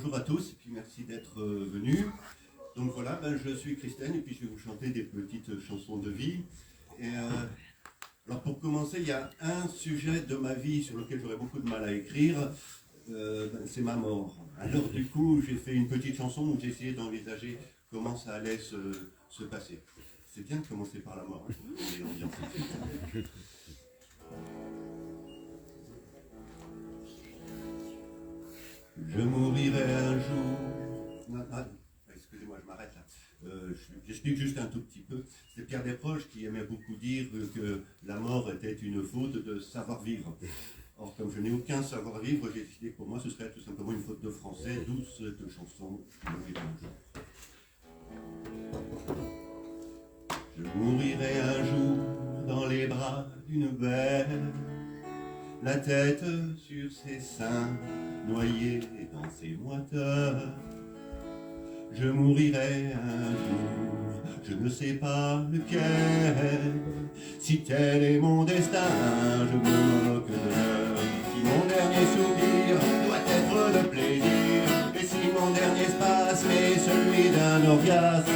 bonjour à tous et puis merci d'être venus. Donc voilà, je suis Christine et puis je vais vous chanter des petites chansons de vie. Et, alors pour commencer, il y a un sujet de ma vie sur lequel j'aurais beaucoup de mal à écrire, c'est ma mort. Alors du coup, j'ai fait une petite chanson où j'ai essayé d'envisager comment ça allait se passer. C'est bien de commencer par la mort, hein, pour l'ambiance. Je mourirai un jour. Non, excusez-moi, je m'arrête là. J'explique juste un tout petit peu. C'est Pierre Desproges qui aimait beaucoup dire que la mort était une faute de savoir-vivre. Or, comme je n'ai aucun savoir-vivre, j'ai décidé que pour moi ce serait tout simplement une faute de français, d'où cette chanson Je mourirai un jour dans les bras d'une belle, la tête sur ses seins, noyée dans ses moiteurs. Je mourirai un jour, je ne sais pas lequel. Si tel est mon destin, je me moque de l'heure. Si mon dernier soupir doit être le plaisir, et si mon dernier spasme est celui d'un orgasme,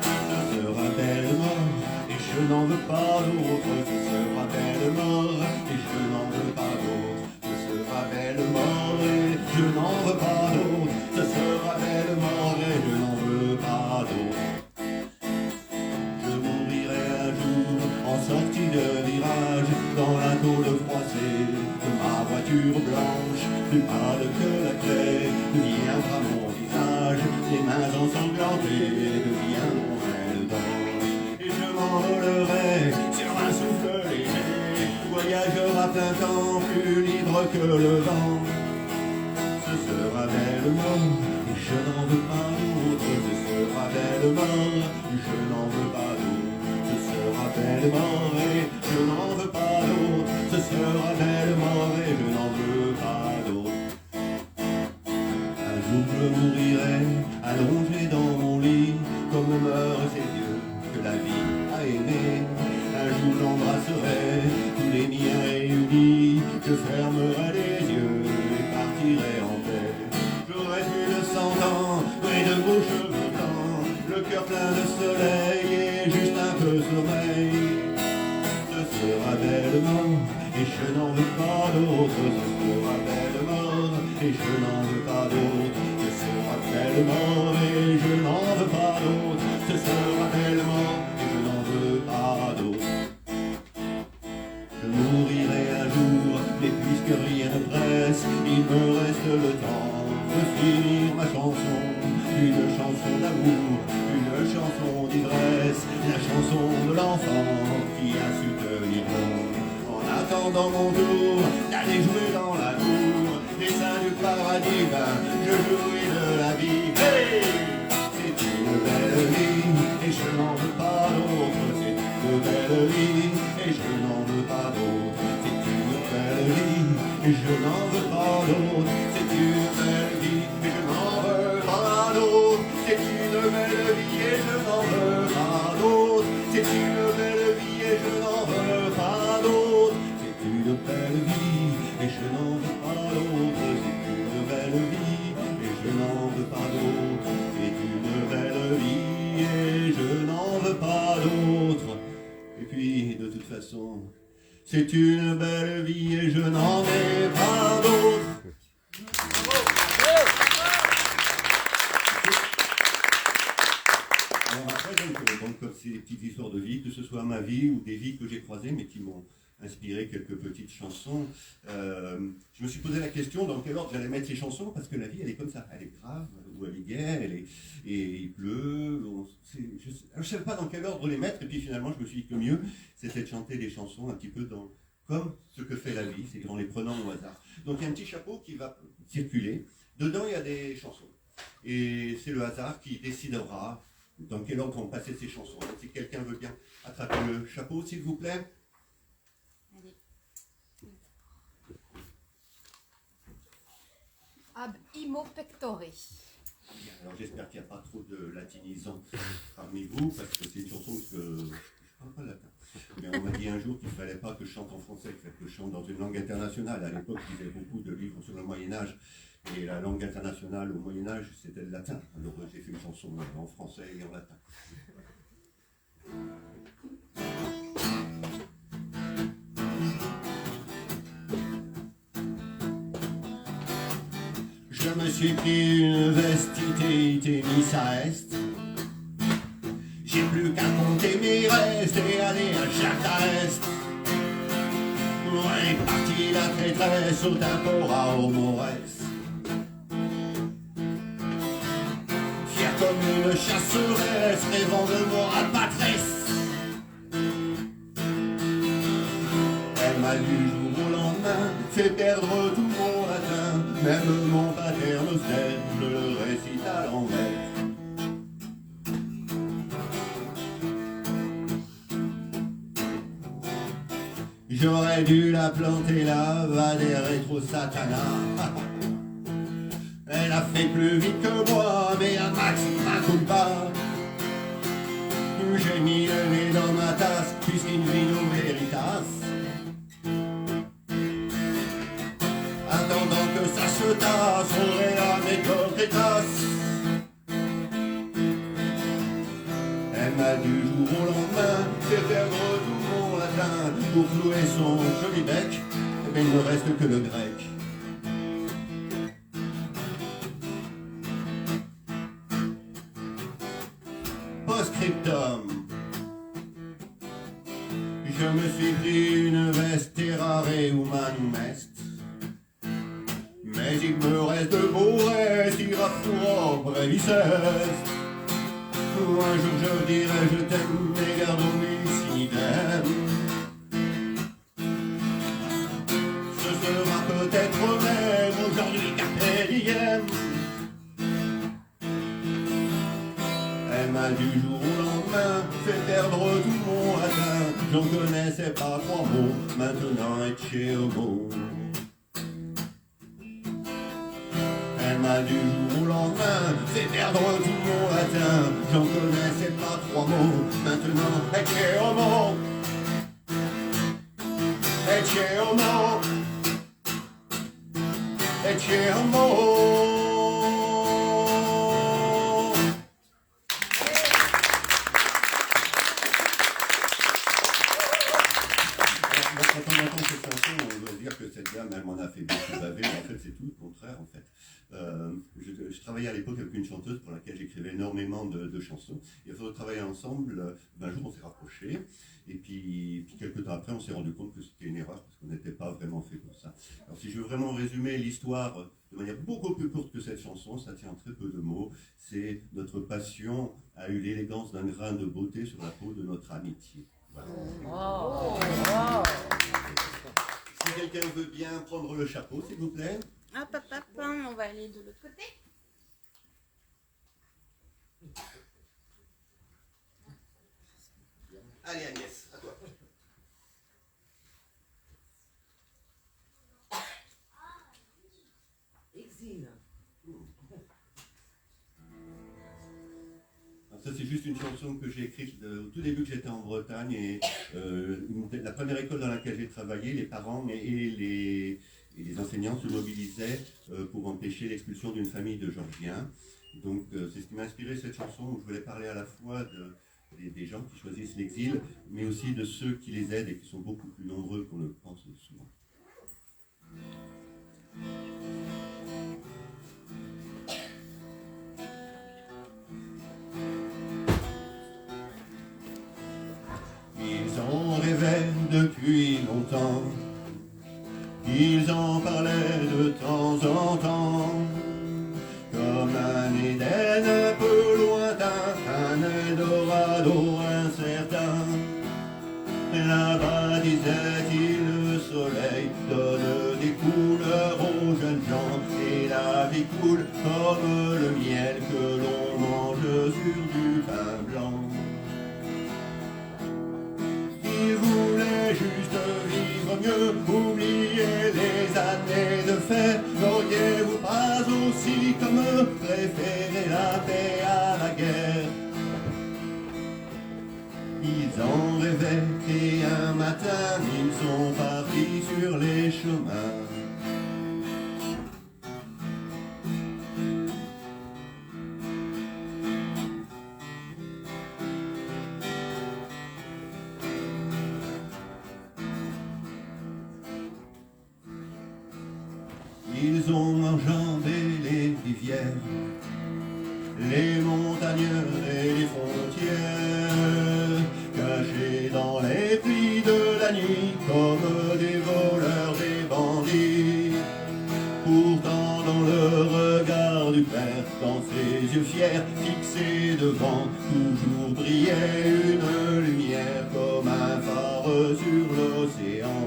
ce sera belle mort, et je n'en veux pas d'autre. Ce sera belle mort, et je n'en veux pas d'autre. Ce sera belle mort, et je n'en veux pas d'autre. Ce sera belle mort, et je n'en veux pas d'autre. Je mourirai un jour en sortie de virage, dans la tôle froissée de ma voiture blanche. Plus pâle que la craie deviendra mon visage, les mains ensanglantées deviendront elles d'ange. Et je m'envolerai sur un souffle léger, voyageur à plein temps, plus libre que le vent. Ce sera belle mort, et je n'en veux pas d'autre. Ce sera belle mort, et je n'en veux pas d'autre. Ce sera belle mort, et je n'en veux pas d'autre. Ce sera belle mort, et je n'en veux pas d'autre. Un jour je mourirai, allongé dans mon lit, comme meurent ces dieux que la vie a aimés. Un jour j'embrasserai tous les miens réunis, je fermerai les yeux et partirai en paix. J'aurai plus de 100 ans et de beaux cheveux blancs, le cœur plein de soleil et juste un peu sommeil. Ce sera belle mort et je n'en veux pas d'autre. Ce sera belle mort et je n'en veux pas d'autre. Ce sera belle mort et je n'en veux pas d'autre. Ce sera belle mort et je n'en veux pas d'autre. Je mourirai un jour, et puisque rien ne presse, il me reste le temps de finir ma chanson. Une chanson d'amour, une chanson d'ivresse, la chanson de l'enfant qui a su tenir bon. En attendant mon tour d'aller jouer dans la cour des saints du paradis, je jouis de la vie. Hey, c'est une belle vie, et je n'en veux pas d'autre. C'est une belle vie, et je n'en veux pas d'autre. C'est une belle vie, et je n'en veux pas d'autre. C'est une belle vie, et je n'en veux pas d'autre. C'est une belle vie, et je n'en veux pas d'autre. C'est une belle vie, et je n'en veux pas d'autre. C'est une belle vie, et je n'en veux pas d'autre. C'est une belle vie, et je n'en veux pas d'autre. C'est une belle vie, et je n'en veux pas d'autre. Et puis, de toute façon, c'est une belle vie et je n'en ai pas d'autre. Alors après, donc, comme c'est des petites histoires de vie, que ce soit ma vie ou des vies que j'ai croisées, mais qui m'ont inspiré quelques petites chansons, je me suis posé la question dans quel ordre j'allais mettre ces chansons, parce que la vie, elle est comme ça. Elle est grave, ou elle est gaie, et il pleut. Je ne savais pas dans quel ordre les mettre, et puis finalement, je me suis dit que mieux, c'était de chanter des chansons un petit peu comme ce que fait la vie, c'est en les prenant au hasard. Donc il y a un petit chapeau qui va circuler. Dedans, il y a des chansons. Et c'est le hasard qui décidera dans quel ordre vont passer ces chansons. Donc, si quelqu'un veut bien attraper le chapeau, s'il vous plaît. Ab imo pectore. Alors j'espère qu'il n'y a pas trop de latinisants parmi vous, parce que c'est une chanson que je ne parle pas latin. Mais on m'a dit un jour qu'il ne fallait pas que je chante en français, qu'il fallait que je chante dans une langue internationale. À l'époque, je lisais beaucoup de livres sur le Moyen-Âge Et la langue internationale au Moyen-Âge, c'était le latin. Alors j'ai fait une chanson en français et en latin. Je me suis pris une vestité mise à est. J'ai plus qu'à compter mes restes et aller à chaque est. Ouais, est partie la traîtresse au tempora au Morès. Fière comme une chasseresse, rêvant de morale patresse. Elle m'a du jour au lendemain fait perdre tout mon latin. Même mon paternoster, je le récite à l'envers. J'aurais dû la planter là, va des rétro satana. Elle a fait plus vite que moi, mais à max, ma culpa. J'ai mis le nez dans ma tasse, puisqu'in vino veritas. Attendant que ça se tasse, on réa mes concrétas. Elle m'a du jour au lendemain fait perdre tout mon latin. Pour clouer son joli bec, mais il ne reste que le grec. Post-scriptum. Je me suis pris une veste terrare humanum est. Mais il me reste de beaux restes, irafuro brevis est. Un jour je dirai je t'aime, mais gardons-nous idem. Ce sera peut-être même aujourd'hui carpe diem. Elle m'a du jour au lendemain fait perdre tout mon latin. J'en connaissais pas trois mots, maintenant ecce homo. Elle m'a du jour au lendemain fait perdre tout mon latin. J'en connaissais pas trois mots, maintenant ecce homo. Ecce homo. Ecce homo. Quand on entend cette chanson, on doit dire que cette dame, elle m'en a fait beaucoup baver, mais en fait, c'est tout le contraire, en fait. Je travaillais à l'époque avec une chanteuse pour laquelle j'écrivais énormément de chansons. Et à force de travailler ensemble, un jour, on s'est rapprochés. Et puis quelques temps après, on s'est rendu compte que c'était une erreur, parce qu'on n'était pas vraiment fait comme ça. Alors, si je veux vraiment résumer l'histoire de manière beaucoup plus courte que cette chanson, ça tient en très peu de mots. C'est notre passion a eu l'élégance d'un grain de beauté sur la peau de notre amitié. Voilà. Oh. Oh. Si quelqu'un veut bien prendre le chapeau, s'il vous plaît. Hop, hop, hop, on va aller de l'autre côté. Allez Agnès, à toi. Exil. Ça c'est juste une chanson que j'ai écrite au tout début que j'étais en Bretagne et la première école dans laquelle j'ai travaillé, les parents et les enseignants se mobilisaient pour empêcher l'expulsion d'une famille de Georgiens. Donc c'est ce qui m'a inspiré cette chanson où je voulais parler à la fois des gens qui choisissent l'exil, mais aussi de ceux qui les aident et qui sont beaucoup plus nombreux qu'on le pense souvent. Ils en rêvaient depuis longtemps, ils en parlaient de temps en temps, comme un Éden un peu lointain, un Eldorado incertain. Là-bas, disait-il, le soleil donne des couleurs aux jeunes gens, et la vie coule comme le miel que l'on mange sur du pain blanc. Il voulait juste vivre mieux, oublier les années de fer. N'auriez-vous pas aussi comme eux préféré la paix à la guerre? Ils en rêvaient et un matin ils sont partis sur les chemins. Ils ont enjambé les rivières, les montagnes et les frontières, cachés dans les plis de la nuit comme des voleurs, des bandits. Pourtant dans le regard du père, dans ses yeux fiers, fixés devant, toujours brillait une lumière comme un phare sur l'océan.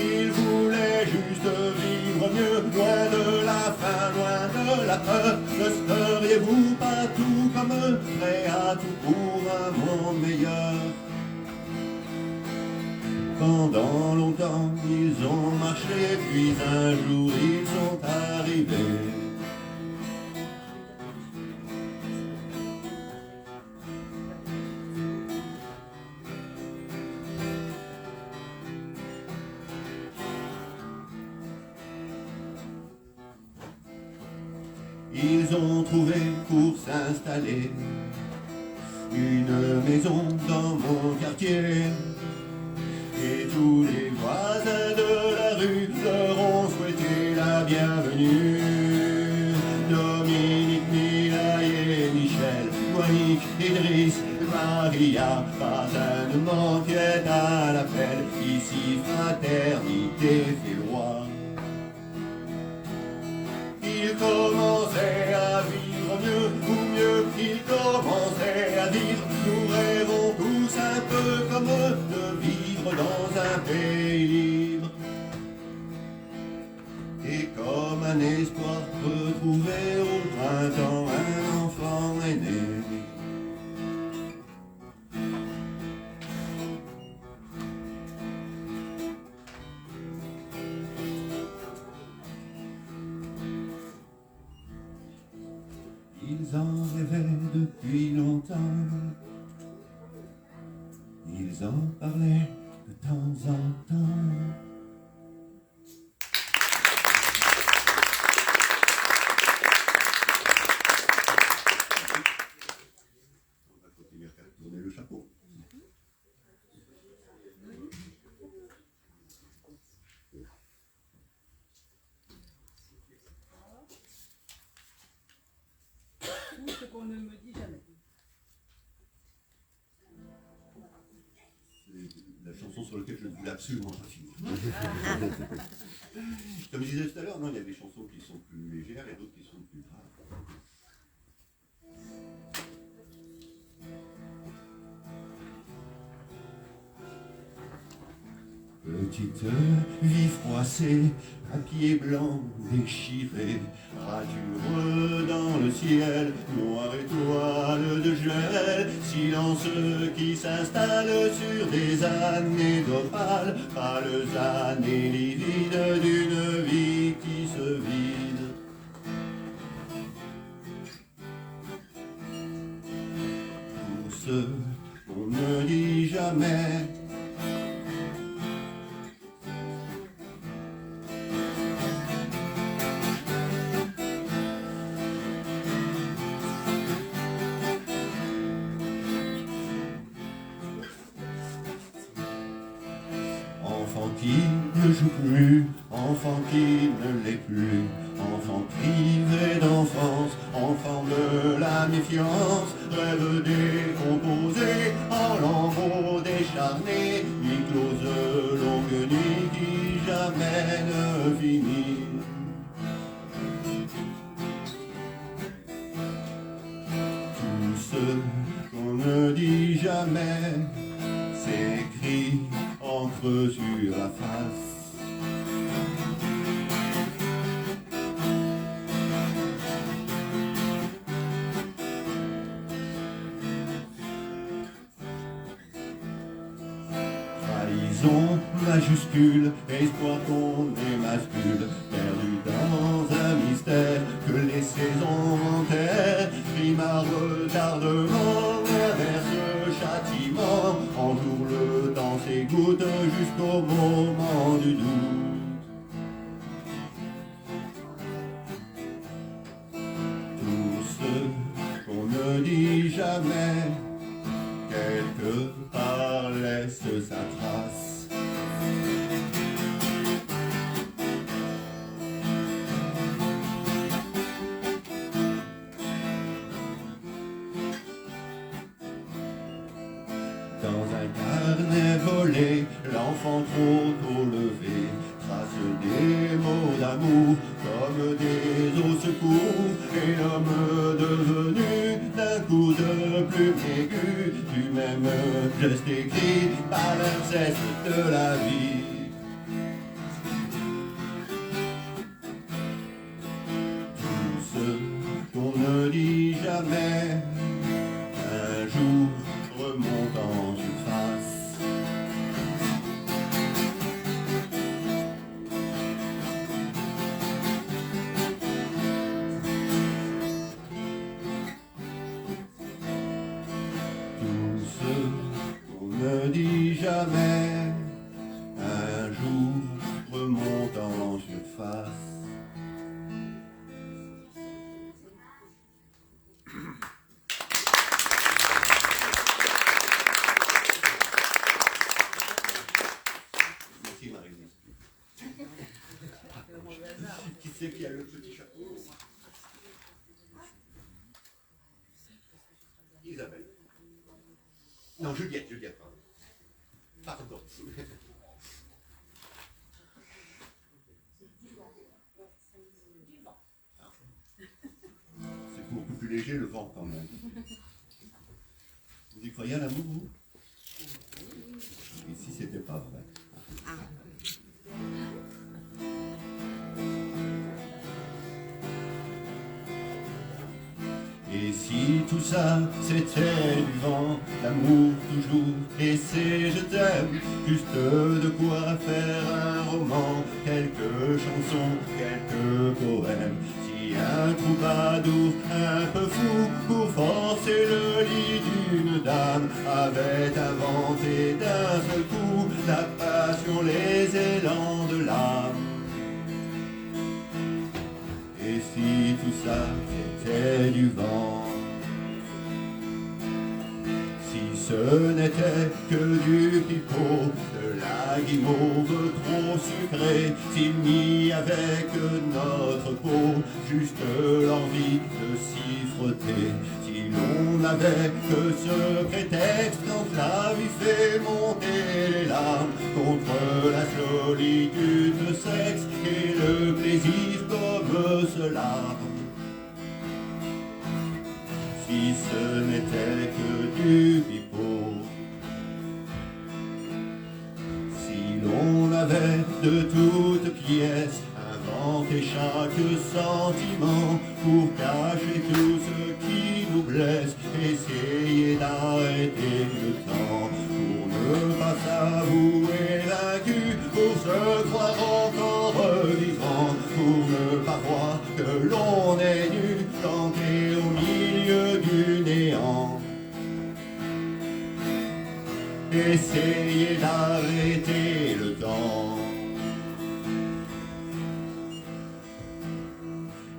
Il voulait juste vivre mieux, loin de la faim, loin de la peur. Ne seriez-vous pas tout comme eux, prêts à tout pour un monde meilleur? Pendant longtemps ils ont marché, puis un jour ils sont arrivés. Ils ont trouvé pour s'installer une maison dans mon quartier. Et tous les voisins de la rue leur ont souhaité la bienvenue. Dominique, Milaye, Michel, Monique, Idriss, Maria, pas un ne manquait à l'appel. Ici fraternité fait loi. Ils commençaient à vivre mieux, ou mieux, ils commençaient à vivre. Nous rêvons tous un peu comme eux, de vivre dans un pays libre. Et comme un espoir retrouvé au printemps, un enfant est né. Ils en rêvaient depuis longtemps, ils en parlaient de temps en temps. On va continuer à faire tourner le chapeau. Tout ce qu'on ne me dit jamais. C'est la chanson sur laquelle je ne voulais absolument pas finir. Comme je disais tout à l'heure, non, il y a des chansons qui sont plus légères et d'autres qui sont plus graves. Petite vie froissée, à pieds blancs déchirés, radure dans le ciel, noire étoile de gel, silence qui s'installe sur des années d'opale, pâles années livides d'une vie qui se vide. Tout ce qu'on ne dit jamais. Enfant qui ne joue plus, enfant qui ne l'est plus, enfant privé d'enfance, enfant de la méfiance, rêve décomposé en lambeaux décharnés, nuit close, longue nuit qui jamais ne finit. Tout ce qu'on ne dit jamais s'écrit encre sur la face. Trahison majuscule, espoir qu'on émascule, perdu dans un mystère que les saisons enterrent, rime à retardement, inverse châtiment, enjour le temps s'égoutte jusqu'au moment du doute. Tout ce qu'on ne dit jamais, quelque part laisse sa trace. volé, l'enfant trop tôt levé, trace des mots d'amour comme des eaux secours, et l'homme devenu d'un coup de plume aiguë, du même geste écrit par l'inceste de la vie. Tout ce qu'on ne dit jamais, un jour remonte en surface. Tout ce qu'on ne dit jamais, un jour remonte en surface. Merci Marie-Lise. Qui c'est qui a le petit chapeau? Isabelle. Non, Juliette, pardon. Pardon. C'est beaucoup plus léger le vent quand même. Vous y croyez à l'amour, vous? Et si c'était pas vrai? Et si tout ça c'était du vent, l'amour toujours, et c'est je t'aime, juste de quoi faire un roman, quelques chansons, quelques poèmes. Si un troubadour un peu fou, pour forcer le lit d'une dame, avait inventé d'un seul coup la passion, les élans de l'âme. Et si tout ça c'était du vent, si ce n'était que du pipeau, de la guimauve trop sucrée, s'il n'y avait que notre peau, juste l'envie de s'y frotter, si l'on n'avait que ce prétexte quand la vie fait monter les larmes, contre la solitude de sexe et le plaisir comme cela. Si ce n'était que du pipeau, si l'on avait de toutes pièces inventé chaque sentiment pour cacher tout ce qui nous blesse, essayer d'arrêter le temps, pour ne pas s'avouer vaincu, pour se croire encore vivant, pour ne pas voir que l'on est nu, planté au milieu du néant. Essayer d'arrêter le temps.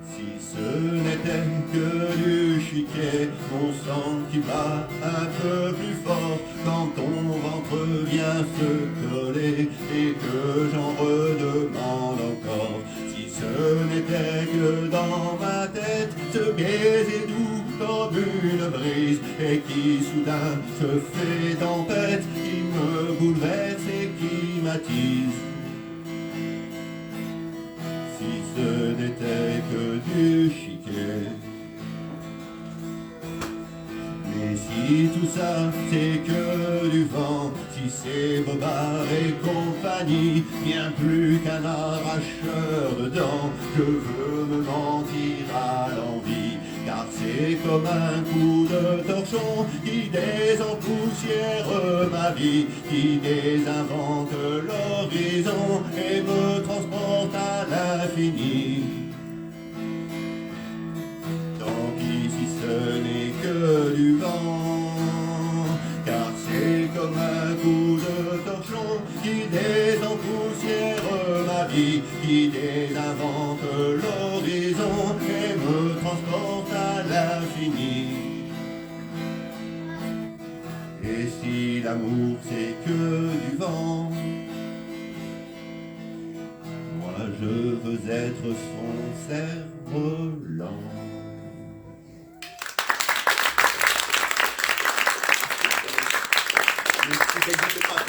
Si ce n'était que du chiquet, mon sang qui bat un peu plus fort quand ton ventre vient se coller et que j'en redemande encore. Si ce n'était que dans ma tête ce baiser doux comme une brise et qui soudain se fait tempête, qui me bouleverse et qui m'attise. Si ce n'était que du chiquet. Mais si tout ça c'est que du vent, si c'est Bobard et compagnie, bien plus qu'un arracheur de dents, je veux me mentir à l'envie, car c'est comme un coup de torchon qui désempoussière ma vie, qui désinvente l'horizon et me transporte à l'infini. Tant pis si ce n'est que du vent, car c'est comme un coup de torchon qui désempoussière ma vie, qui désinvente l'horizon et me transporte à l'infini. Et si l'amour c'est que du vent, moi je veux être son cerf-volant. n'existe pas,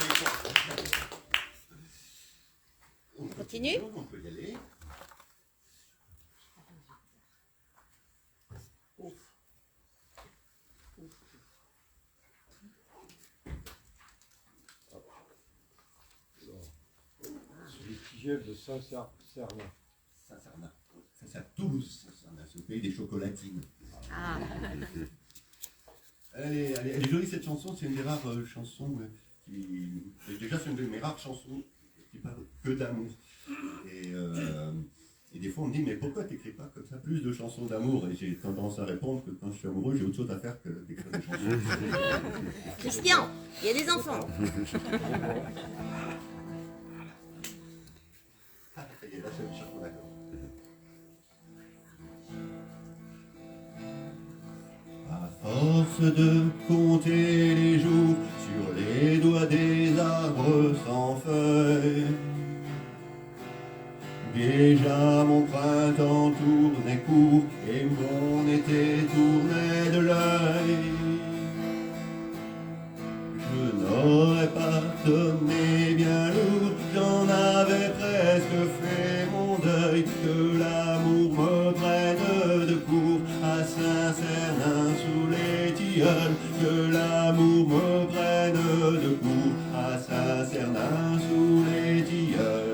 On continue? On peut y aller. Les tigelles de Saint-Cernin. Saint-Cernin. Ça, c'est à Toulouse, Saint-Cernin, c'est le pays des chocolatines. Ah. Elle est jolie cette chanson, c'est une des rares chansons qui. Déjà, c'est une de mes rares chansons qui parle que d'amour. Et des fois, on me dit, mais pourquoi t'écris pas comme ça plus de chansons d'amour? Et j'ai tendance à répondre que quand je suis amoureux, j'ai autre chose à faire que d'écrire des chansons. Christian, il y a des enfants. Ah, ça y est, là, c'est le charbon d'accord. À force de compter les jours sur les doigts des arbres sans feuilles, déjà mon printemps tournait court et mon été tournait de l'œil. Je n'aurais pas donné bien lourd, j'en avais presque fait mon deuil, que l'amour me prenne de court à Saint-Cernin sous les tilleuls, que l'amour me prenne de court à Saint-Cernin sous les tilleuls.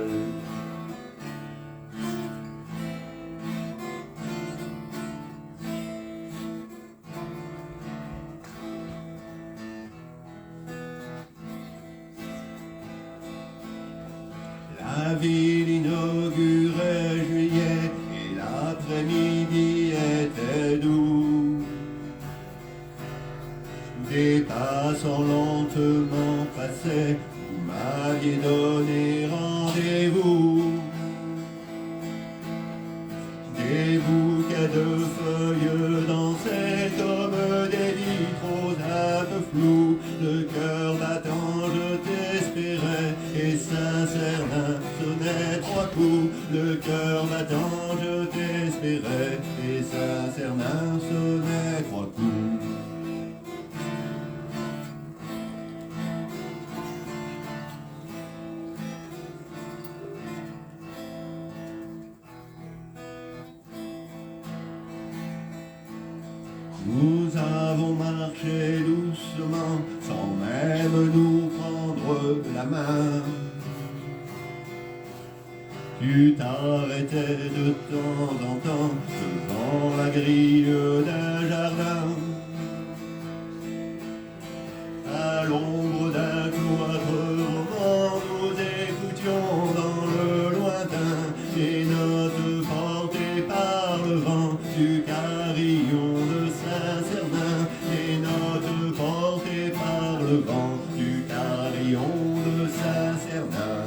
La ville inaugurait juillet et l'après-midi était doux. Des passants lentement passaient, vous m'aviez donné rendez-vous. Des bouquets de feuilles dansaient comme des vitraux un peu flous. Le cœur battant, je t'espérais, et Saint-Cernin sonnait 3 coups. Le cœur battant, je t'espérais, et Saint-Cernin sonnait 3 coups. Nous avons marché doucement, sans même nous prendre la main. Tu t'arrêtais de temps en temps devant la grille d'un jardin. À l'ombre d'un cloître roman, nous écoutions dans le lointain les notes portées par le vent du carillon de Saint-Cernin, les notes portées par le vent du carillon de Saint-Cernin.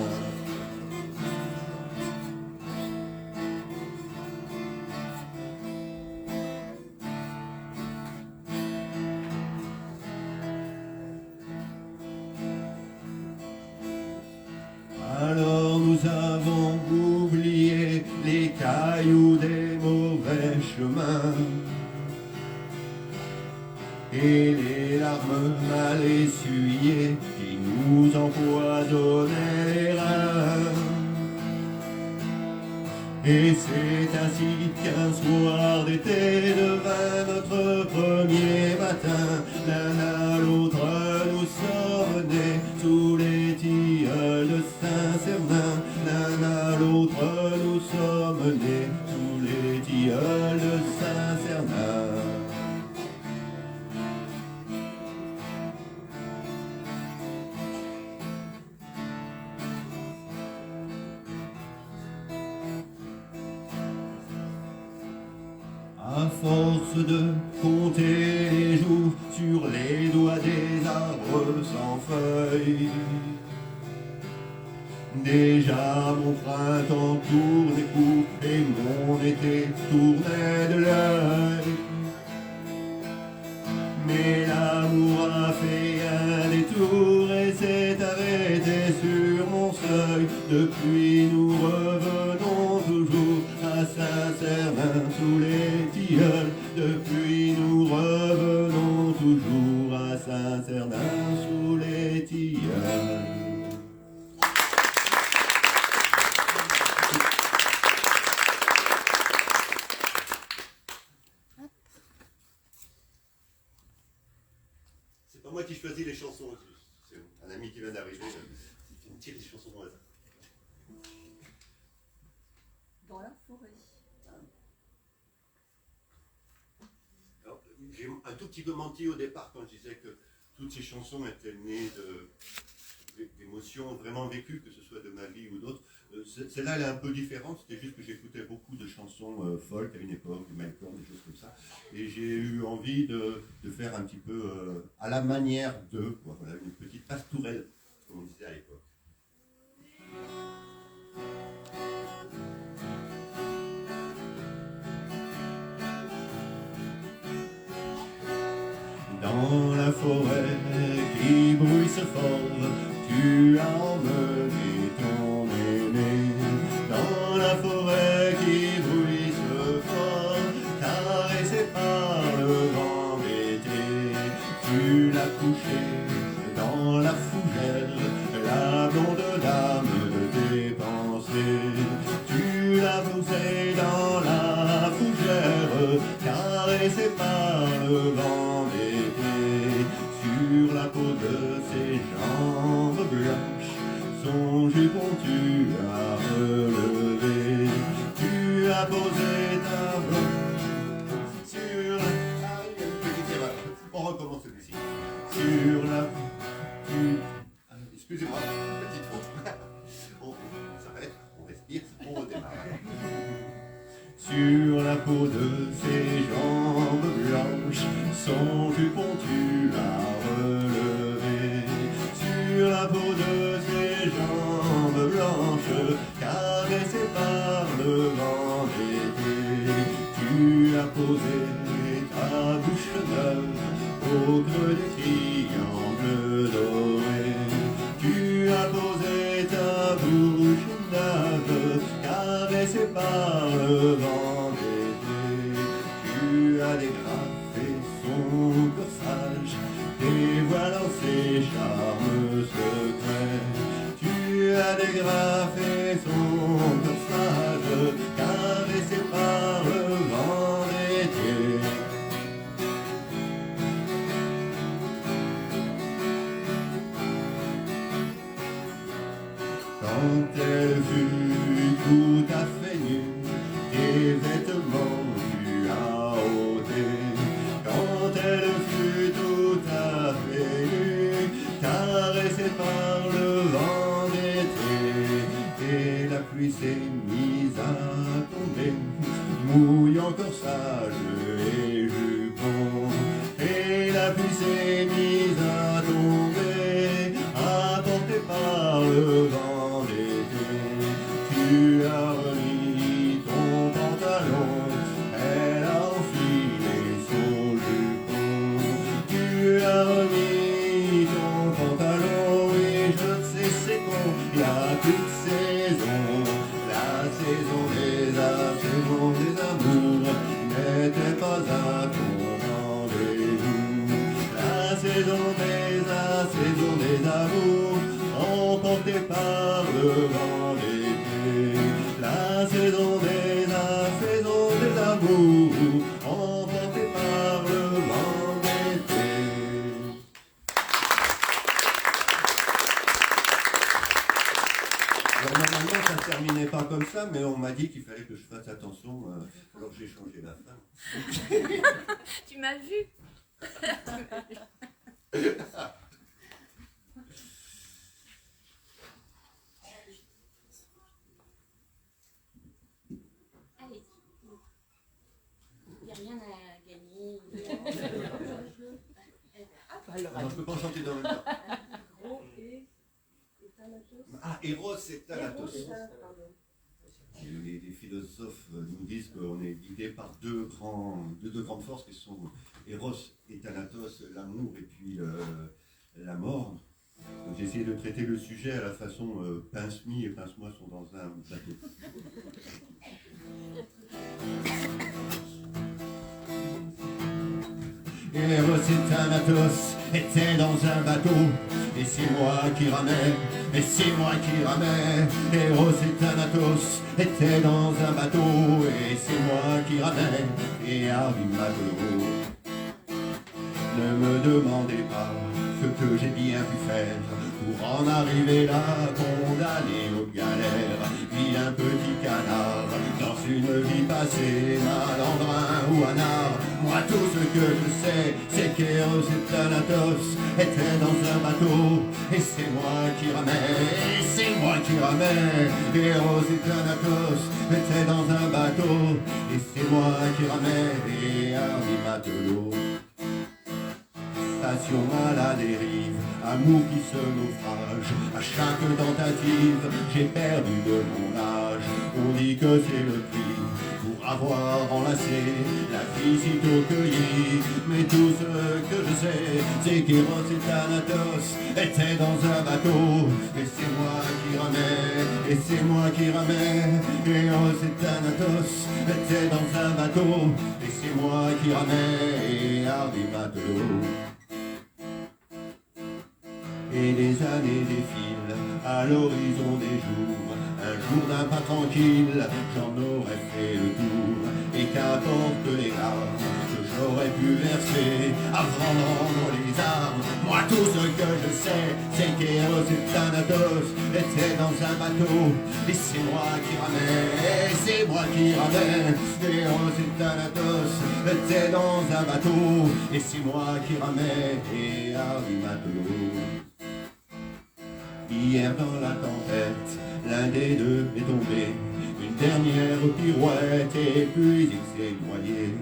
Alors nous avons oublié les cailloux des mauvais chemins et les larmes mal essuyées qui nous empoisonnaient les reins. Et c'est ainsi qu'un soir d'été devint notre premier matin. L'un à l'autre nous sommes nés sous les tilleuls de Saint-Cernin. L'un à l'autre nous sommes nés sous les tilleuls de Saint-Cernin. À force de compter les jours sur les doigts des arbres sans feuilles, déjà mon printemps tournait court et mon été tournait de l'œil. Mais l'amour a fait un détour et s'est arrêté sur mon seuil. Depuis nous revenons toujours à Saint-Cernin sous les tilleuls. Depuis nous revenons toujours à Saint-Cernin sous les tilleuls. choisit les chansons. C'est un ami qui vient d'arriver. Il me tire les chansons au hasard. Dans la forêt. Alors, j'ai un tout petit peu menti au départ quand je disais que toutes ces chansons étaient nées d'émotions vraiment vécues, que ce soit de ma vie ou d'autres. Celle-là, elle est un peu différente, c'était juste que j'écoutais beaucoup de chansons folk à une époque, Malcolm, des choses comme ça. Et j'ai eu envie de faire un petit peu à la manière de, voilà, une petite pastourelle, comme on disait à l'époque. Dans la forêt qui bruisse fort, tu as emmené ton aîné. Dans la forêt qui bruisse fort, caressé par le vent d'été, tu l'as couché dans la fougère, la blonde dame de tes pensées. Tu l'as posé dans la fougère, caressé par le vent d'été, sur la peau de ses jambes blanches, son jupon tu as relevé, tu as posé ta main sur la... Ah, il y a une petite erreur. On recommence celui-ci. Sur la... Excusez-moi, petite faute. On s'arrête, on respire, on redémarre. Sur la peau de ses jambes blanches, son jupon tu l'as relevé. Sur la peau de ses jambes blanches, caressées par le vent d'été, tu as posé ta bouche neuve au creux des triangles dorés. Tu as posé ta bouche neuve, caressée par le vent d'été. Tu as dégrafé son corsage, dévoilant ses charmes secrets. Tu as dégrafé son corsage, caressé par le vent d'été. Quand elle fut tout à fait nue, tes vêtements tu as ôté. Quand elle fut tout à fait nue, caressée par le vent d'été, et la pluie s'est mise à tomber, mouillant corsage et jupon. Et la pluie s'est mise à tomber, apportée par le vent d'été. Tu as remis ton pantalon, elle a enfilé son jupon. Tu as remis ton pantalon, oui je ne sais c'est con, il y a toute saison. La saison des amours n'était pas à ton rendez-vous. La saison des amours, emportée par le vent d'été. La saison des amours, emportée par le vent d'été. Alors normalement ça ne terminait pas comme ça, mais on m'a dit qu'il fallait que je fasse attention, alors j'ai changé la fin. Tu m'as vu. Allez. Il n'y a rien à gagner. Alors, je ne peux pas chanter dans le même temps. Gros et Thanatos. Ah, Eros et Thanatos. Pardon. Les philosophes nous disent qu'on est guidé par deux grandes forces qui sont Eros et Thanatos, l'amour et puis la mort. Donc j'ai essayé de traiter le sujet à la façon Pince-Mi et Pince-Moi sont dans un bateau. Eros et Thanatos étaient dans un bateau, et c'est moi qui ramais, et c'est moi qui ramais. Eros et Thanatos étaient dans un bateau, et c'est moi qui ramais, et Arimago. Ne me demandez pas ce que j'ai bien pu faire pour en arriver là, condamné aux galères. Puis un petit canard dans une vie passée, malandrin ou anard. Moi tout ce que je sais, c'est qu'Eros et Thanatos étaient dans un bateau, et c'est moi qui ramais, et c'est moi qui ramais. Eros et Thanatos étaient dans un bateau, et c'est moi qui ramais, et hardi matelot. Passion à la dérive, amour qui se naufrage. À chaque tentative, j'ai perdu de mon âge. On dit que c'est le prix pour avoir enlacé la fille sitôt cueillie. Mais tout ce que je sais, c'est qu'Eros et Thanatos étaient dans un bateau, et c'est moi qui ramais, et c'est moi qui ramais. Eros et Thanatos étaient dans un bateau, et c'est moi qui ramais, et hardi matelot. Et des années défilent à l'horizon des jours. Un jour d'un pas tranquille, j'en aurais fait le tour. Et qu'importe les larmes que j'aurais pu verser avant de rendre les armes. Moi tout ce que je sais, c'est qu'Eros et Thanatos étaient dans un bateau, et c'est moi qui ramais, et c'est moi qui ramais. Eros et Thanatos étaient dans un bateau, et c'est moi qui ramais, et hardi matelot. Hier dans la tempête, l'un des deux est tombé, une dernière pirouette, et puis il s'est noyé.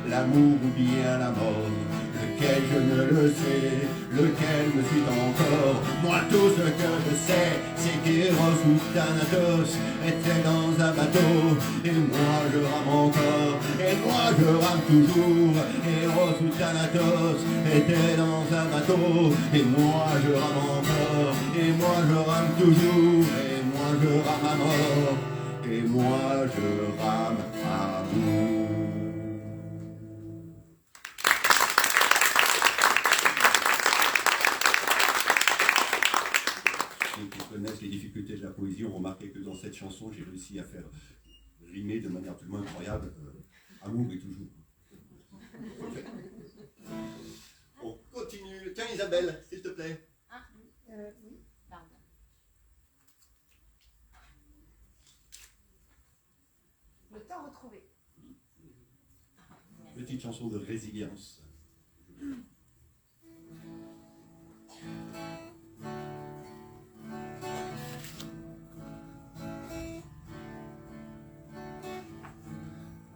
L'amour ou bien la mort, lequel je ne le sais, lequel me suit encore. Moi tout ce que je sais, c'est qu'Eros ou Thanatos étaient dans un bateau, et moi je rame encore, et moi je rame toujours. Eros ou Thanatos étaient dans un bateau, et moi je rame encore, et moi je rame toujours, et moi je rame à mort, et moi je rame à bout. Ceux qui connaissent les difficultés de la poésie ont remarqué que dans cette chanson, j'ai réussi à faire rimer de manière absolument incroyable amour et toujours. On continue. Tiens Isabelle, s'il te plaît. Oui. Pardon. Le temps retrouvé. Petite chanson de résilience.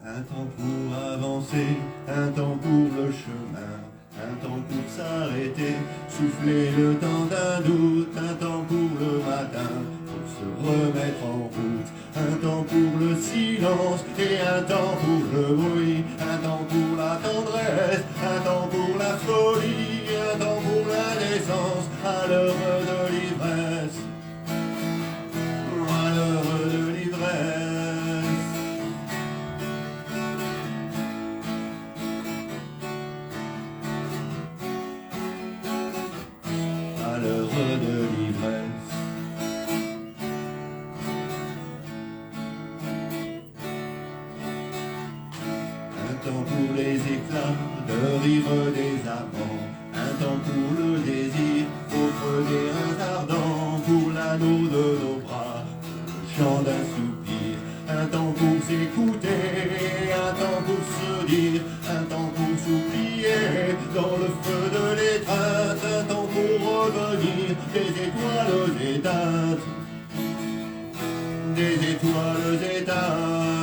Un temps pour avancer, un temps pour le chemin, un temps pour s'arrêter, souffler le temps d'un doute, un temps pour le matin, pour se remettre en route, un temps pour le silence et un temps pour le bruit, un temps pour la tendresse, un temps pour la folie, un temps pour la naissance, à l'heure de l'ivresse, à l'heure de l'ivresse. À l'heure de l'ivresse. Un temps pour les éclats de rire des amants, un temps pour le désir, autre des reins ardents, pour l'anneau de nos bras, pour le chant d'un soupir, un temps pour s'écouter, un temps pour se dire, un temps pour s'oublier, dans le feu de l'étreinte, un temps pour revenir, des étoiles éteintes, des étoiles éteintes.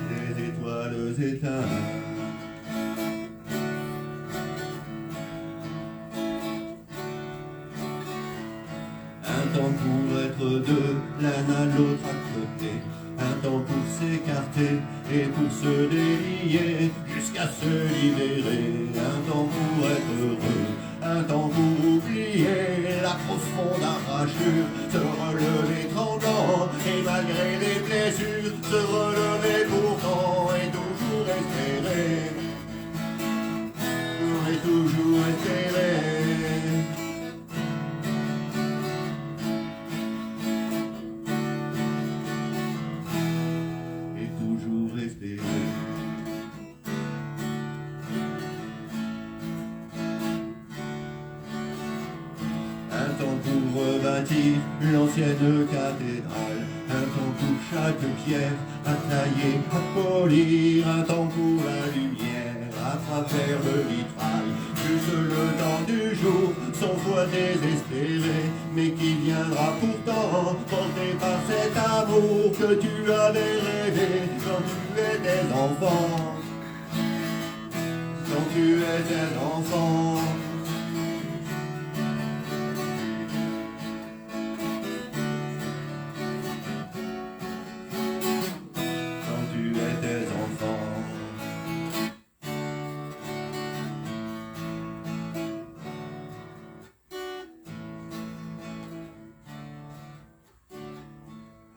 Des étoiles éteintes. Un temps pour être deux, l'un à l'autre à côté, un temps pour s'écarter et pour se délier, jusqu'à se libérer, un temps pour être heureux, un temps pour oublier la profonde arrachure, se relever tremblant, et malgré les blessures, se relever pourtant, et toujours espérer, et toujours espérer. rebâtir l'ancienne cathédrale. Un temps pour chaque pierre à tailler, à polir, un temps pour la lumière à travers le vitrail. Juste le temps du jour, sans foi désespérée, mais qui viendra pourtant porté par cet amour que tu avais rêvé quand tu étais enfant. Quand tu étais enfant. Quand tu étais enfant.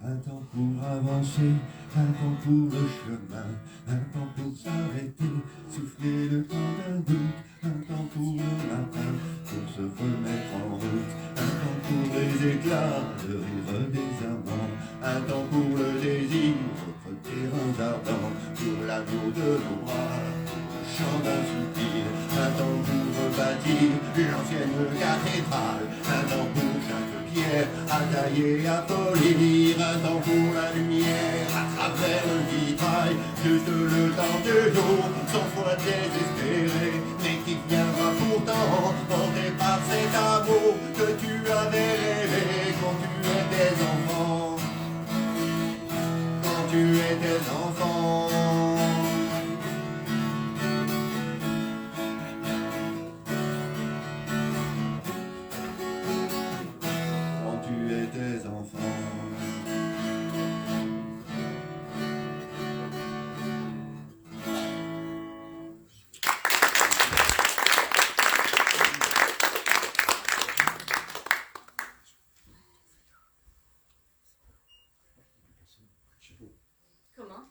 Un temps pour avancer, un temps pour le chemin, un temps pour s'arrêter, souffler le temps d'un doute, un temps pour le matin, pour se remettre en route, un temps pour les éclats, le rire des amants, un temps pour le désir, autres terrains ardents, pour l'amour de nos bras, pour le chant d'un soupir, un temps pour rebâtir l'ancienne cathédrale, un temps pour chaque pierre à tailler, à polir, un temps pour la lumière à travers le vitrail, juste le temps de jour, sans foi désespérée, mais qui viendra pourtant porté par cet amour que tu avais rêvé quand tu étais enfant. Quand tu étais enfant. Quand tu étais enfant. Comment?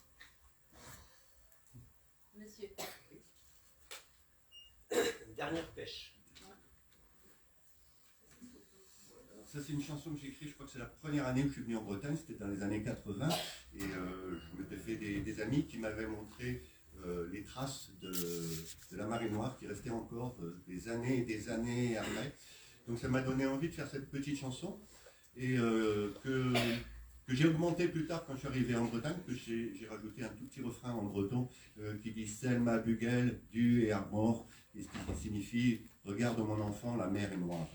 Monsieur. Dernière pêche. Ça, c'est une chanson que j'ai écrite, je crois que c'est la première année où je suis venu en Bretagne, c'était dans les années 80, et je m'étais fait des amis qui m'avaient montré les traces de la marée noire qui restaient encore des années et des années après. Donc ça m'a donné envie de faire cette petite chanson, et que j'ai augmenté plus tard quand je suis arrivé en Bretagne, que j'ai rajouté un tout petit refrain en breton qui dit « Selma Bugel, du et Armor », et ce qui signifie « Regarde mon enfant, la mer est noire ».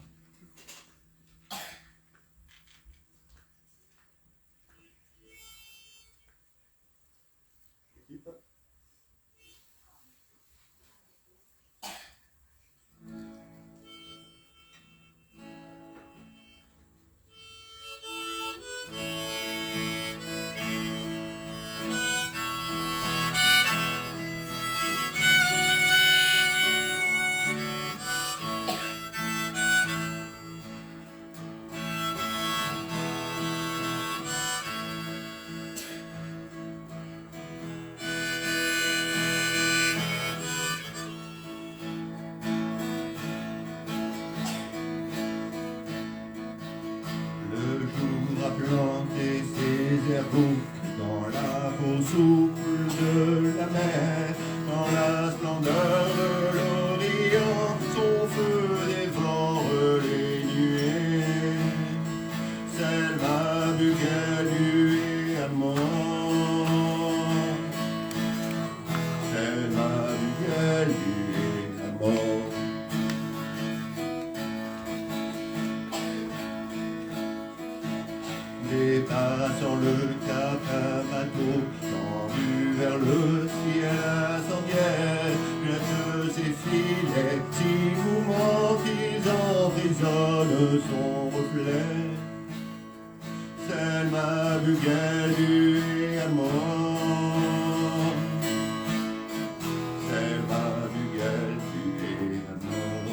Planter ses ergots dans la peau souple de la mer, dans la splendeur de l'Orient, son feu dévore les nuées. Selma Bugel, du et Armor. Selma Bugel, du et Armor. Dépassant le cap, un bateau tendu vers le ciel incendiaire, jette ses filets si mouvements qu'ils emprisonnent son reflet. Selma Bugel, du et Armor. Selma Bugel, du et Armor.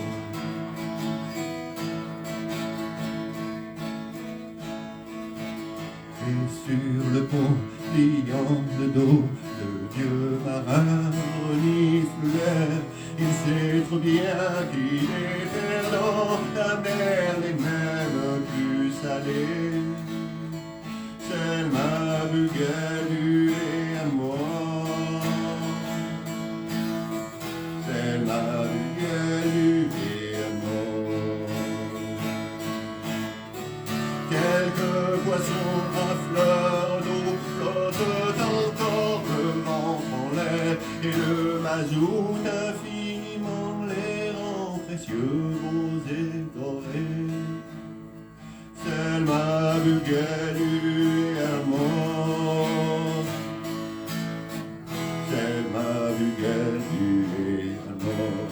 Et sur le pont, pliant le dos, le vieux marin renifle l'air. Il sait trop bien qu'il est perdant, la mer n'est même plus salée. Selma Bugel, du et Armor. Selma Bugel, du et Armor. porte infiniment les rangs précieux, beaux et dorés. Selma Bugelu amor, Selma Bugelu amor.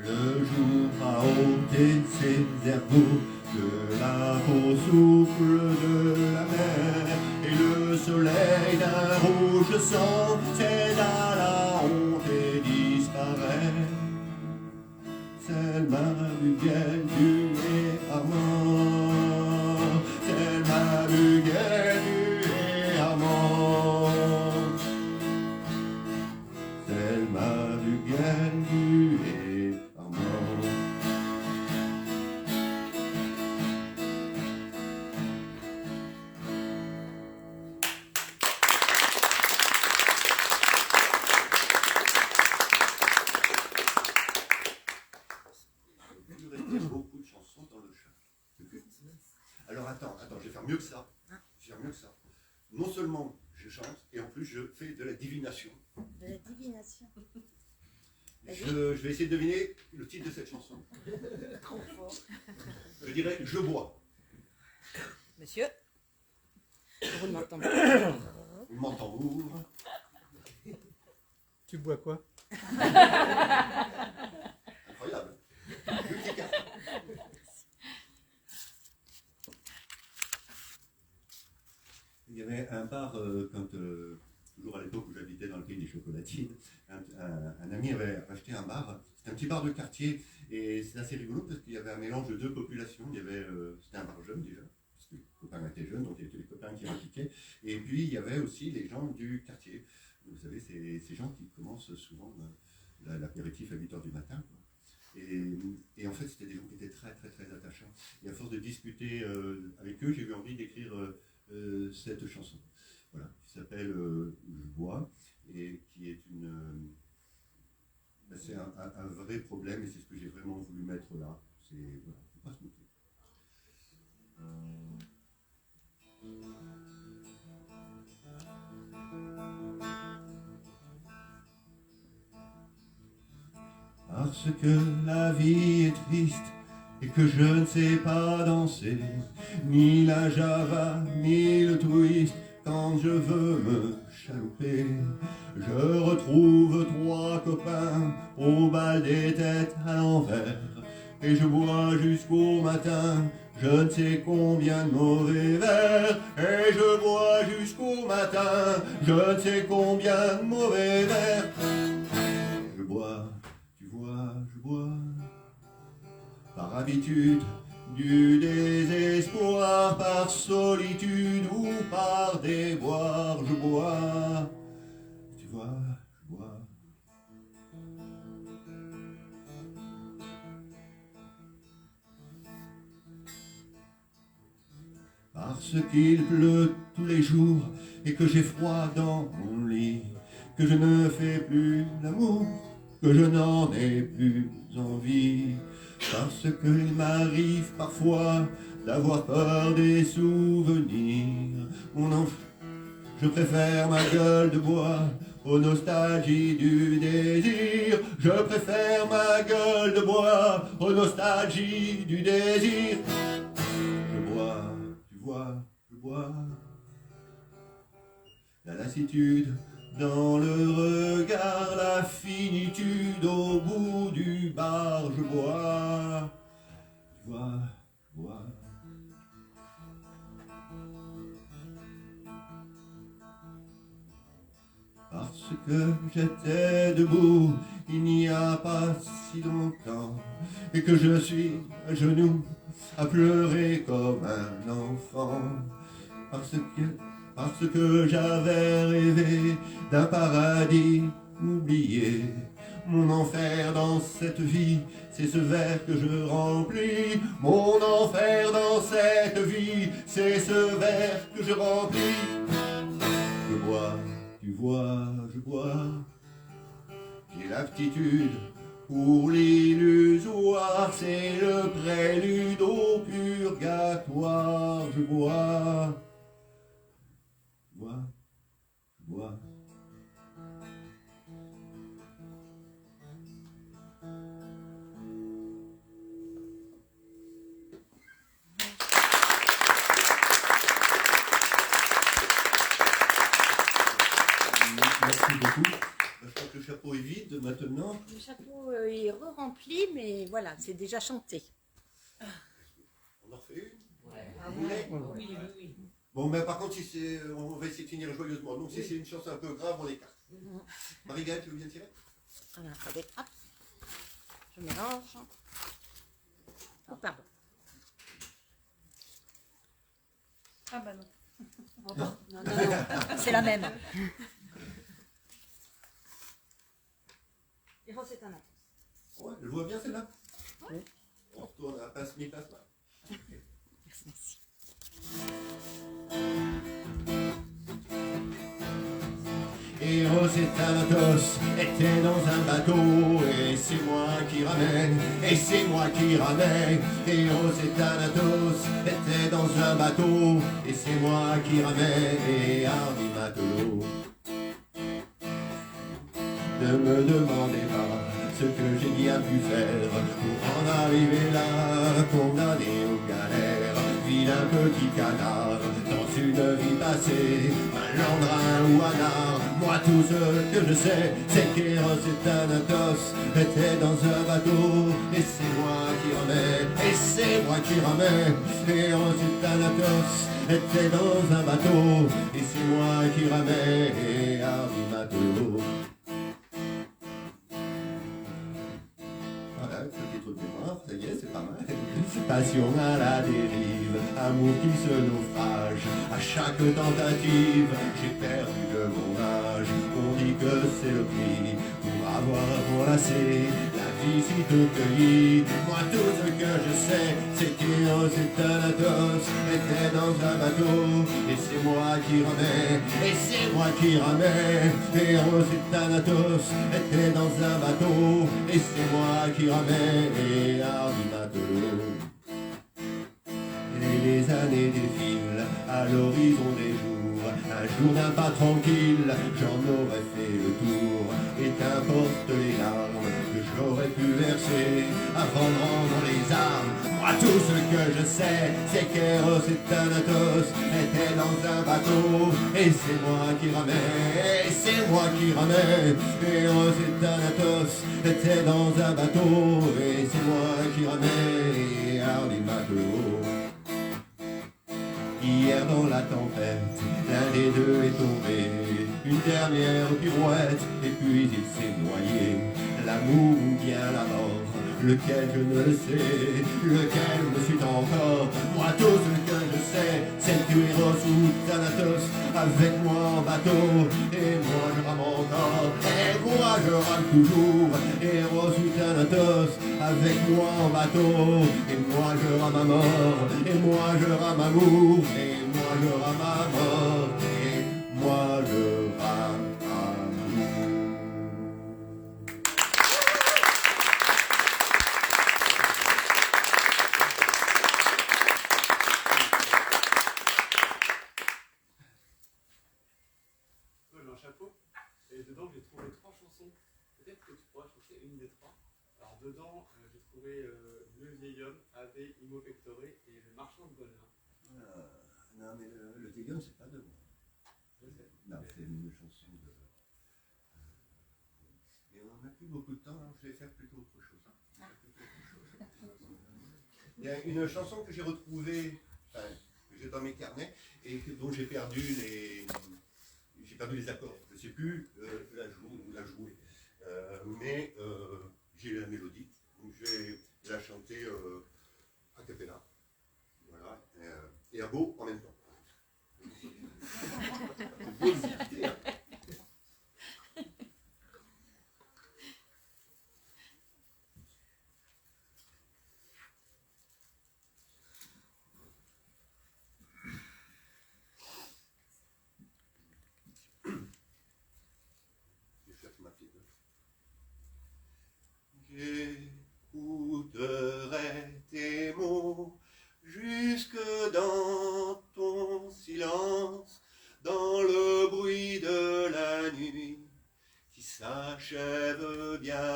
Le jour a ôté ses ergots, de la peau souffle de la mer, et le soleil d'un rouge sang cède à la honte et disparaît. Selma Bugelu est à mort, Selma Bugelu est à mort, Selma Bugelu est à mort. Il restait beaucoup de chansons dans le chat. Alors attends, je vais faire mieux que ça. Je vais faire mieux que ça. Non seulement je chante, et en plus je fais de la divination. De la divination. Je vais essayer de deviner le titre de cette chanson. Trop fort. Je dirais « Je bois Monsieur, vous m'entendez pas. » Vous m'entendez? Tu bois quoi? Incroyable. Le petit cas. Il y avait un bar, toujours à l'époque où j'habitais dans le pays des chocolatines, un ami avait acheté un bar. C'était un petit bar de quartier et c'est assez rigolo parce qu'il y avait un mélange de deux populations. C'était un bar jeune déjà, parce que les copains étaient jeunes, donc il y avait les copains qui impliquaient. Et puis il y avait aussi les gens du quartier. Vous savez, ces gens qui commencent souvent l'apéritif à 8h du matin, quoi. Et en fait, c'était des gens qui étaient très, très, très attachants. Et à force de discuter avec eux, j'ai eu envie d'écrire cette chanson. Voilà, qui s'appelle Je bois, et qui est c'est un vrai problème, et c'est ce que j'ai vraiment voulu mettre là. C'est, voilà, faut pas se moquer. Parce que la vie est triste et que je ne sais pas danser, ni la java, ni le twist, quand je veux me chalouper. Je retrouve trois copains au bal des têtes à l'envers, et je bois jusqu'au matin, je ne sais combien de mauvais verres. Et je bois jusqu'au matin, je ne sais combien de mauvais verres. Je bois, tu vois, je bois, par habitude, du désespoir, par solitude ou par déboire, je bois, tu vois, je bois. Parce qu'il pleut tous les jours et que j'ai froid dans mon lit, que je ne fais plus l'amour, que je n'en ai plus envie. Parce qu'il m'arrive parfois d'avoir peur des souvenirs. Mon enfant, je préfère ma gueule de bois aux nostalgies du désir. Je préfère ma gueule de bois aux nostalgies du désir. Je bois, tu vois, je bois. La lassitude dans le regard, la finitude au bout du bar, je bois, tu vois, je bois. Parce que j'étais debout il n'y a pas si longtemps, et que je suis à genoux à pleurer comme un enfant. Parce que parce que j'avais rêvé d'un paradis oublié. Mon enfer dans cette vie, c'est ce verre que je remplis. Mon enfer dans cette vie, c'est ce verre que je remplis. Je bois, tu vois, je bois. J'ai l'aptitude pour l'illusoire, c'est le prélude au purgatoire. Je bois, je bois, je bois. Merci beaucoup. Je crois que le chapeau est vide maintenant. Le chapeau est re-rempli, mais voilà, c'est déjà chanté. On en refait une. Ah Vous voulez? oui, oui. Bon, mais par contre, si c'est, on va essayer de finir joyeusement. Donc, si c'est une chanson un peu grave, on écarte. Marie-Gaëlle, tu veux bien tirer? Alors, attendez, hop. Je mélange. Oh, pardon. Ah bah non. Non, non, non. C'est la même. Et c'est un autre. Ouais, je vois bien celle-là. Oui. On retourne à passe mi passe pas. Merci. Héros et Thanatos étaient dans un bateau, et c'est moi qui ramène, et c'est moi qui ramène. Héros et Thanatos étaient dans un bateau, et c'est moi qui ramène, et hardi matelot. Ne me demandez pas ce que j'ai bien pu faire pour en arriver là, condamné aux galères. Vilain petit canard, dans une vie passée, malandrin ou anard. Moi tout ce que je sais, c'est qu'Héros et Thanatos étaient dans un bateau, et c'est moi qui ramène, et c'est moi qui ramène. Héros et Thanatos étaient dans un bateau, et c'est moi qui ramène, et hardi matelot. Petit truc de mémoire, ça y est, c'est pas mal. Passion à la dérive, amour qui se naufrage. À chaque tentative, j'ai perdu de mon âge. On dit que c'est le prix pour avoir enlacé la vie si tôt cueillie. Moi, tout ce que je sais, c'est qu'Héros et Thanatos étaient dans un bateau, et c'est moi qui ramène, et c'est moi qui ramène. Héros et Thanatos étaient dans un bateau, et c'est moi qui ramène, et hardi matelot. Et les années défilent à l'horizon des jours. Un jour d'un pas tranquille, j'en aurais fait le tour. Et qu'importe les larmes que j'aurais pu verser avant de rendre les armes. Moi tout ce que je sais, c'est qu'Héros et Thanatos étaient dans un bateau, et c'est moi qui ramène, et c'est moi qui ramène. Héros et Thanatos étaient dans un bateau, et c'est moi qui ramène, et hardi matelot. Hier dans la tempête, l'un des deux est tombé, une dernière pirouette, et puis il s'est noyé. L'amour ou bien la mort, lequel je ne le sais, lequel me suit encore. Moi tout ce que je sais, c'est que Héros ou Thanatos avec moi en bateau, et moi je rame encore, et moi je rame toujours. Héros ou Thanatos avec moi en bateau, et moi je rame à mort, et moi je rame amour, et moi je rame à mort, et moi je rame amour. Un chapeau, et dedans j'ai trouvé 3 chansons. Peut-être que tu pourras chanter une des 3. Alors dedans, j'ai trouvé Le vieil homme, Ave Imo Pectore et Le marchand de bonheur. Non mais le vieil homme c'est pas de moi. Je sais. Non, c'est une chanson de... Mais on n'a plus beaucoup de temps, alors je vais faire plutôt autre chose. Il y a une chanson que j'ai retrouvée, enfin, que j'ai dans mes carnets, et dont j'ai perdu les accords. Je ne sais plus la jouer. Mais j'ai la mélodie, donc je vais la chanter a cappella. Voilà, et à beau en même temps.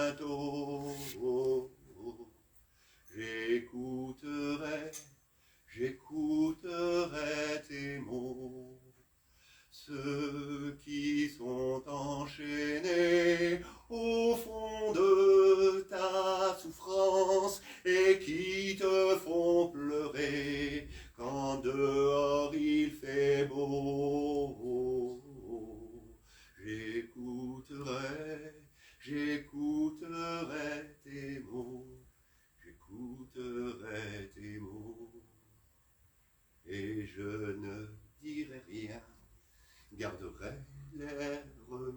bientôt. J'écouterai tes mots, ceux qui sont enchaînés au fond de ta souffrance et qui te font pleurer quand dehors il fait beau. J'écouterai tes mots, j'écouterai tes mots, et je ne dirai rien, garderai l'air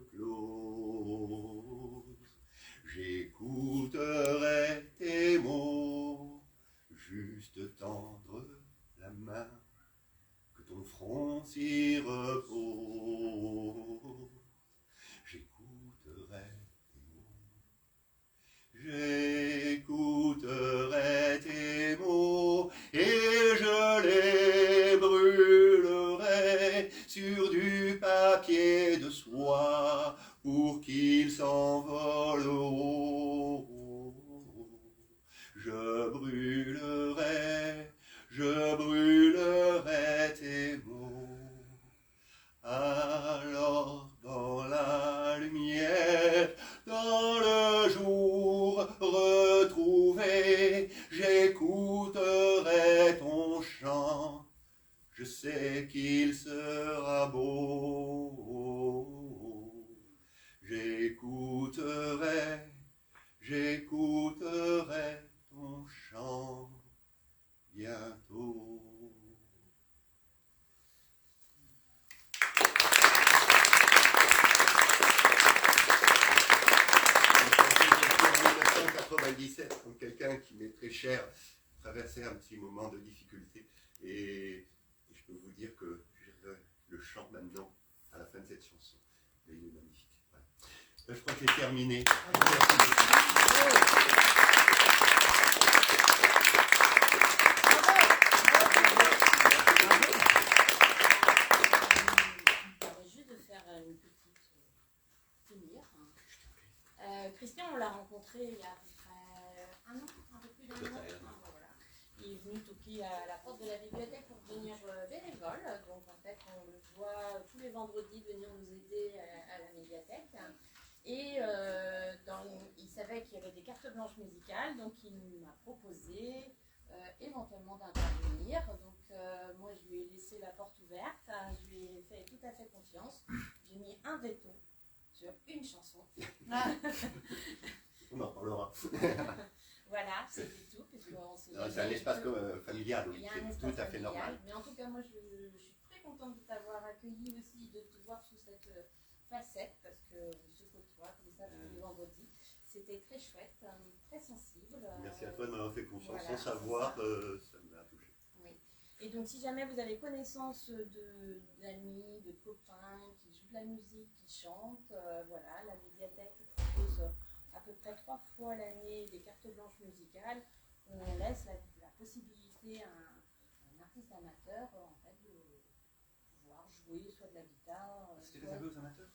close. J'écouterai tes mots, juste tendre la main, que ton front s'y repose. J'écouterai tes mots, j'écouterai tes mots, et je les brûlerai sur du papier de soie pour qu'ils s'envolent haut. Je brûlerai tes mots. Alors dans la lumière, dans le jour retrouvé, j'écouterai ton chant, je sais qu'il sera beau. J'écouterai ton chant bientôt. Comme quelqu'un qui m'est très cher, traversait un petit moment de difficulté, et je peux vous dire que j'ai le chant maintenant à la fin de cette chanson. Et il est magnifique. Voilà. Je crois que j'ai terminé. Christian, on l'a rencontré il y a à peu près un an, un peu plus d'un an. Voilà. Il est venu toquer à la porte de la bibliothèque pour devenir bénévole. Donc en fait, on le voit tous les vendredis venir nous aider à la médiathèque. Et il savait qu'il y avait des cartes blanches musicales, donc il m'a proposé éventuellement d'intervenir. Donc moi, je lui ai laissé la porte ouverte, je lui ai fait tout à fait confiance. J'ai mis un veto sur une chanson. On en parlera. Voilà, c'était tout. C'est un espace familial, oui, c'est tout à fait normal. Mais en tout cas, moi, je suis très contente de t'avoir accueilli aussi, de te voir sous cette facette, parce que je côtoie comme ça tous les vendredis. C'était très chouette, très sensible. Merci à toi de m'avoir fait confiance. Voilà, sans savoir, ça m'a touché. Oui. Et donc, si jamais vous avez connaissance d'amis, de copains qui jouent de la musique, qui chantent, voilà, la médiathèque propose à peu près 3 fois l'année des cartes blanches musicales. On laisse la possibilité à un artiste amateur en fait, de pouvoir jouer soit de la guitare. Est-ce que vous avez aux amateurs?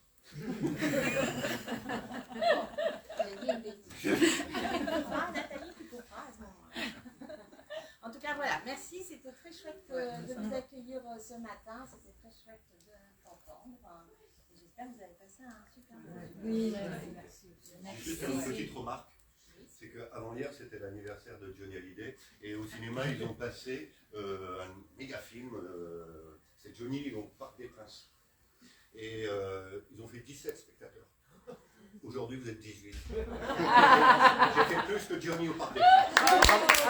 J'ai dit une bêtise. Nathalie, tu pourras à ce moment-là. En tout cas, voilà, merci, c'était très chouette de vous accueillir ce matin, c'était très chouette de t'entendre. J'espère que vous avez passé un super moment. Oui, Juste une petite remarque, c'est qu'avant-hier, c'était l'anniversaire de Johnny Hallyday, et au cinéma, ils ont passé un méga film, c'est Johnny au Parc des Princes. Et ils ont fait 17 spectateurs. Aujourd'hui, vous êtes 18. J'ai fait plus que Johnny au Parc des Princes.